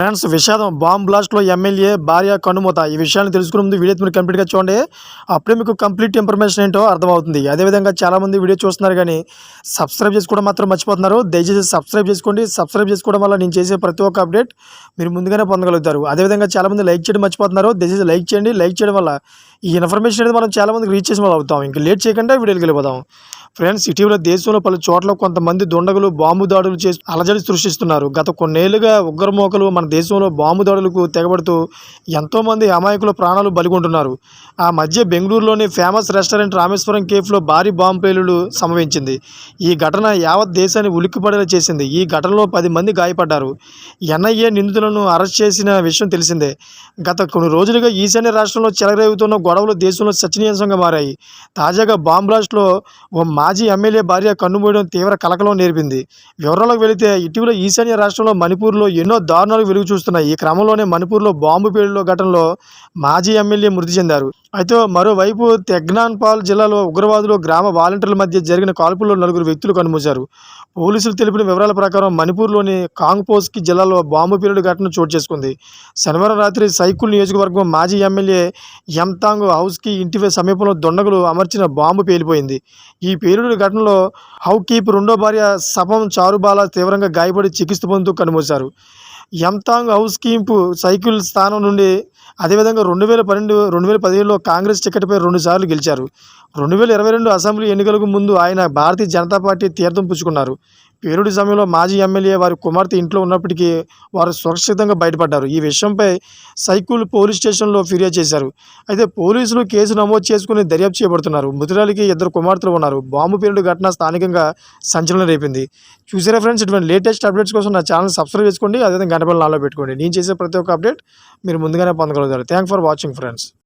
Friends విషాదం bomb బ్లాస్ట్లో MLA భార్య కన్నుమూత. ఈ విషయాన్ని తెలుసుకునే ముందు వీడియో మీరు కంప్లీట్గా చూడండి. అప్పుడే మీకు కంప్లీట్ ఇన్ఫర్మేషన్ ఏంటో అర్థమవుతుంది. అదేవిధంగా చాలామంది వీడియో చూస్తున్నారు కానీ సబ్స్క్రైబ్ చేసుకోవడం మాత్రం మర్చిపోతున్నారు. దయచేసి సబ్స్క్రైబ్ చేసుకోండి. సబ్స్క్రైబ్ చేసుకోవడం వల్ల నేను చేసే ప్రతి ఒక్క అప్డేట్ మీరు ముందుగానే పొందగలుగుతారు. అదేవిధంగా చాలామంది లైక్ చేయడం మర్చిపోతున్నారు. దయచేసి లైక్ చేయండి. లైక్ చేయడం వల్ల ఈ ఇన్ఫర్మేషన్ అనేది మనం చాలామందికి రీచ్ చేసిన వాళ్ళు అవుతాం. ఇంకా లేట్ చేయకుండా వీడియోకి వెళ్ళిపోదాం. ఫ్రెండ్స్, ఇటీవల దేశంలో పలు చోట్ల కొంతమంది దుండగులు బాంబు దాడులు చేసి అలజడి సృష్టిస్తున్నారు. గత కొన్నేళ్లుగా ఉగ్రమోకలు మన దేశంలో బాంబు దాడులకు తెగబడుతూ ఎంతోమంది అమాయకుల ప్రాణాలు బలిగొంటున్నారు. ఆ మధ్య బెంగళూరులోని ఫేమస్ రెస్టారెంట్ రామేశ్వరం కేఫ్లో భారీ బాంబు పేలుడు సంభవించింది. ఈ ఘటన యావత్ దేశాన్ని ఉలిక్కిపడేలా చేసింది. ఈ ఘటనలో 10 మంది గాయపడ్డారు. ఎన్ఐఏ నిందితులను అరెస్ట్ చేసిన విషయం తెలిసిందే. గత కొన్ని రోజులుగా ఈశాన్య రాష్ట్రంలో చెలరేగుతున్న గొడవలు దేశంలో చర్చనీయాంశంగా మారాయి. తాజాగా బాంబ్ బ్లాస్ట్లో ఓ మాజీ ఎమ్మెల్యే భార్య కన్నుమూయడం తీవ్ర కలకలం నేర్పింది. వివరాలకు వెళితే ఇటీవల ఈశాన్య రాష్ట్రంలో మణిపూర్లో ఎన్నో దారుణాలు వెలుగు చూస్తున్నాయి. ఈ క్రమంలోనే మణిపూర్లో బాంబు పేలుడు ఘటనలో మాజీ ఎమ్మెల్యే మృతి చెందారు. అయితే మరోవైపు తెగ్నాన్పాల్ జిల్లాలో ఉగ్రవాదులు గ్రామ వాలంటీర్ల మధ్య జరిగిన కాల్పుల్లో 4 వ్యక్తులు కన్నుమూశారు. పోలీసులు తెలిపిన వివరాల ప్రకారం మణిపూర్లోని కాంగ్పోస్కి జిల్లాలో బాంబు పేలుడు ఘటన చోటు చేసుకుంది. శనివారం రాత్రి సైకుల్ నియోజకవర్గం మాజీ ఎమ్మెల్యే ఎంతాంగ్ హౌస్కి ఇంటి సమీపంలో దుండగులు అమర్చిన బాంబు పేలిపోయింది. ఈ పేలుడు ఘటనలో హౌకీప్ రెండో భార్య సపం చారుబాలా తీవ్రంగా గాయపడి చికిత్స పొందుతూ కన్నుమూశారు. ఎంతాంగ్ హౌస్ కీంపు సైకిల్ స్థానం నుండి అదేవిధంగా 2015లో కాంగ్రెస్ టికెట్పై 2 సార్లు గెలిచారు. 2022 అసెంబ్లీ ఎన్నికలకు ముందు ఆయన భారతీయ జనతా పార్టీ తీర్థం పుచ్చుకున్నారు. పేలుడు సమయంలో మాజీ ఎమ్మెల్యే వారి కుమార్తె ఇంట్లో ఉన్నప్పటికీ వారు సురక్షితంగా బయటపడ్డారు. ఈ విషయంపై సైకుల్ పోలీస్ స్టేషన్లో ఫిర్యాదు చేశారు. అయితే పోలీసులు కేసు నమోదు చేసుకుని దర్యాప్తు చేపడుతున్నారు. మృతురాలికి 2 కుమార్తెలు ఉన్నారు. బాంబు పేలుడు ఘటన స్థానికంగా సంచలనం రేపింది. చూసారా ఫ్రెండ్స్, ఇటువంటి లేటెస్ట్ అప్డేట్స్ కోసం నా ఛానల్ సబ్స్క్రైబ్ చేసుకోండి. అదేవిధంగా గంట బెల్ ఆన్లో పెట్టుకోండి. నేను చేసే ప్రతి ఒక్క అప్డేట్ మీరు ముందుగానే పొందగలుగుతారు. Thank for watching friends.